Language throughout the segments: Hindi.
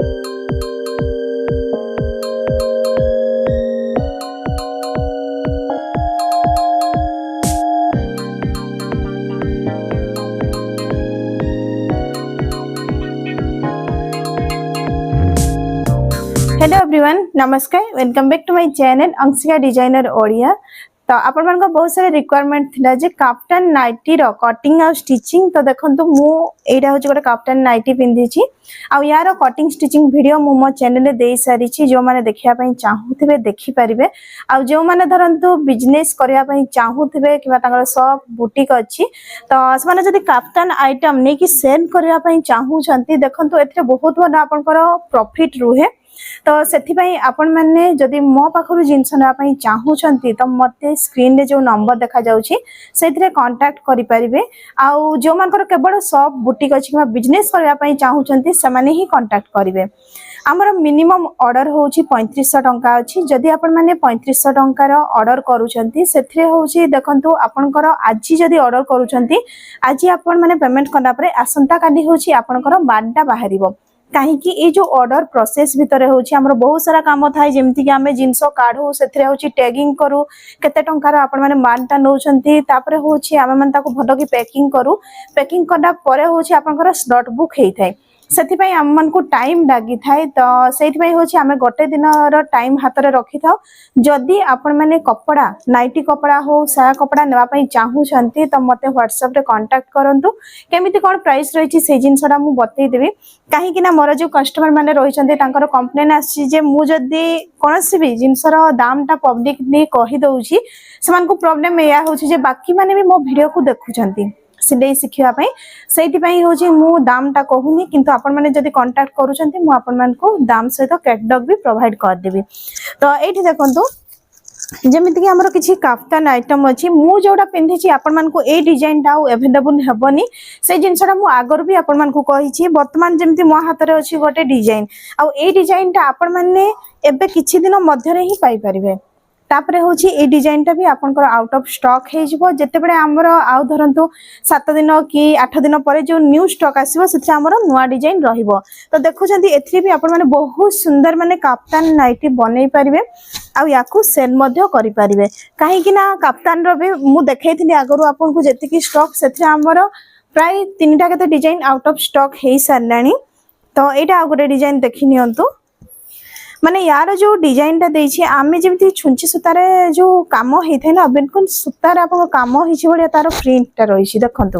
हेलो एवरीवन, नमस्कार। Welcome back to my channel Anshika designer Odia. तो आपण मन को बहुत सारे रिक्वायरमेंट थिला जे काफ्टन नाइटी रो कटिंग और स्टिचिंग। तो देखंतु मु एटा होचे गोटे काफ्टन नाइटी पिंदी छी आ यार कटिंग स्टिचिंग वीडियो मु मो चैनल रे देई सारी छी। जो माने देखिया पई चाहूथिबे देखि परिबे आ जो माने धरंतु बिजनेस करिया पई चाहूथिबे किबा तांगर शॉप बुटीक अछि तो माने जदी काफ्टन आइटम नै कि सेल करिया पई चाहू छंती देखंतु एथे बहुत बड़ा आपनकर प्रॉफिट रुहे। तो सेथि पई आपण माने जदी मो पाखरु जिंस ना पई चाहू छंती तो मते स्क्रीन रे जो नंबर देखा जाउची सेथिरे कांटेक्ट करि परिबे। आ जो मानकर केवल शॉप बुटीक अछि कि बिजनेस करिया पई चाहू छंती से माने ही कांटेक्ट करिवे। हमर मिनिमम ऑर्डर होउची 3500 टंका अछि। जदी आपण माने 3500 टंका रो ऑर्डर करू छंती सेथिरे होउची देखंतु आपनकर आजि जदी ऑर्डर करू छंती आजि आपण माने पेमेंट करना परे आसंता काली होउची आपनकर बारटा बाहरिबो। कहीं कि ये जो ऑर्डर प्रोसेस भितर होउची हमर बहुत सारा काम थाय जेमति कि हमें जिंसो काढू सेथरे होउची टैगिंग करू केते टंकार आपण माने मालटा नौ छंती तापरे होउची हम मन ताको भलो कि पैकिंग करू। पैकिंग करना परे होउची आपनकर स्लॉट बुक हेई थाय सेथि पई हम मन को टाइम लागी थाय। तो सेथि पई होउची हमें गोटे दिन रो टाइम हातरे रखि थाओ। जदी आपण माने कपड़ा नाइटी कपड़ा हो साया कपड़ा नेवा पई चाहू छंती तो मते WhatsApp रे कांटेक्ट करंतु केमिति कोन प्राइस रहिची से जिंसडा मु बतई देबी। काहे कि ना मोर जो कस्टमर माने रहि छंती तांकर कंप्लेन आसी जे मु जदी कोनसी भी जिंसर दामटा पब्लिकली कहि दउची समान को प्रॉब्लम एया होची जे बाकी माने भी मो वीडियो को देखु छंती सिलाई सिखिया पई सेति पई होची मु दामटा कहूनी किंतु आपण माने जदी कांटेक्ट करू छंती मु आपण मान को दाम सहित कैटलॉग भी प्रोवाइड कर देबी। तो एठी देखंतु जेमिति कि हमरो किछि काफ्तान आइटम अछि मु जोडा पिंधि छी आपण मान को ए डिजाइन टा अवेलेबल हेबनी से जिंसडा मु आगर भी आपण मान को कहि छी। वर्तमान जेमिति मो हाथ रे अछि गोटे डिजाइन आ ए डिजाइन टा आपण माने एबे किछि दिन मध्य रे ही पाई परिबे। तापरे होची ए डिजाइन टा भी आपनकर आउट ऑफ स्टॉक हे जिवो जेते बडे हमरो आउ धरंतु 7 दिन कि 8 दिन परे जो न्यू स्टॉक आसीबो सेथे हमरो नुवा डिजाइन रहिबो। तो देखु छंती एथि भी आपण माने बहुत सुंदर माने काफ्तान नाइटी बनै परिबे आ याकू सेल मध्य करि परिबे। काहे कि ना काफ्तान रो भी मु देखैथिनी आगरु आपन को जेति कि स्टॉक सेथे हमरो प्राय 3टा केते डिजाइन आउट ऑफ स्टॉक हे सारलानी। तो एटा आ गोटे डिजाइन देखि नियंतु माने यार जो डिजाइन टा देछि आमे जेमति छुंची सुतारे जो काम हेइ थे ना बिल्कुल सुतार आपन काम हिछि बडिया तार प्रिंट टा रहिछि देखंतु।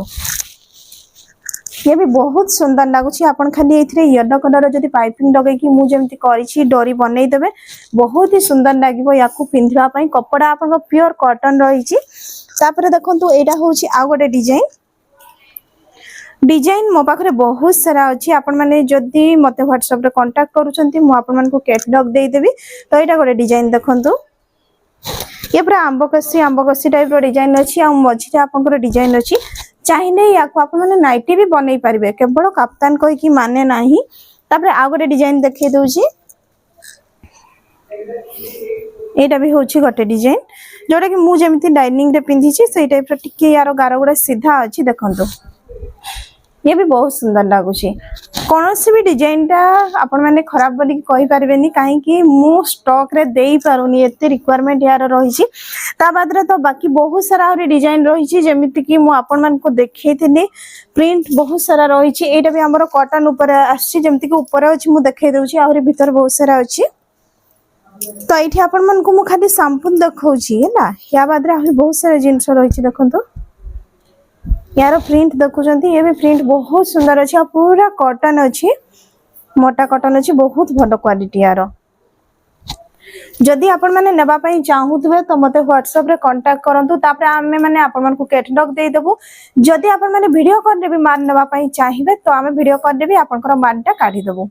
ये भी बहुत सुंदर लागुछि। आपन खाली एथिरे येलो कलर जदी पाइपिंग लगे कि मु जेमति करिछि डोरी बनै देबे बहुत ही सुंदर लागिबो। याकू पिंधिबा पई कपड़ा आपन प्योर कॉटन रहिछि। तापरे देखंतु एटा होछि आ गोटे डिजाइन मो पाखरे बहुत सारा अछि। आपण माने जदी मते WhatsApp रे कांटेक्ट करू छंती मु आपण मान को कैटलॉग दे देबी। तो एटा गोटे डिजाइन देखंतु ये पूरा आंबकसी टाइप रो डिजाइन अछि आ मझिरे आपन को डिजाइन अछि। चाहिले याकू आपण माने नाइटी भी बनै परिबे केवल काफ्तान कोइ कि माने नाही। तापरे आ गोटे डिजाइन देखै दउची एटा भी होछि गोटे डिजाइन जोटा कि मु जेमिति डाइनिंग रे पिंधि छी सेही टाइप रो टिके यारो गारो गुडा सीधा अछि देखंतु। ये भी बहुत सुंदर लागुछि। कोनोसी भी डिजाइन टा आपण माने खराब बोली कहि परबेनी काहे कि मु स्टॉक रे देई पारुनी एते रिक्वायरमेंट यार रहिछि। ता बाद रे तो बाकी बहुत सारा डिजाइन रहिछि जेमिति कि मु आपण मान को देखैथिनी प्रिंट बहुत सारा रहिछि। एटा भी हमरो कॉटन ऊपर आछि जेमिति कि ऊपर अछि मु देखै दउछि आउरी भीतर बहुत सारा अछि। तो एठी आपण मान को मु खाली सैंपल देखौछि हैला या बाद रे आउरी बहुत सारा जिंस रहिछि देखंतु। यार प्रिंट देखुचंती ये भी प्रिंट बहुत सुंदर अछि आ पूरा कॉटन अछि मोटा कॉटन अछि बहुत भलो क्वालिटी यार। जदी आपण माने नेबा पई चाहूतबे तो मते WhatsApp रे कांटेक्ट करंतु तापरे आमे माने आपण मान को कैटलॉग दे देबो। जदी आपण माने वीडियो कर देबी माल नेबा पई चाहिबे तो आमे वीडियो कर देबी आपनकर मालटा काढी देबो।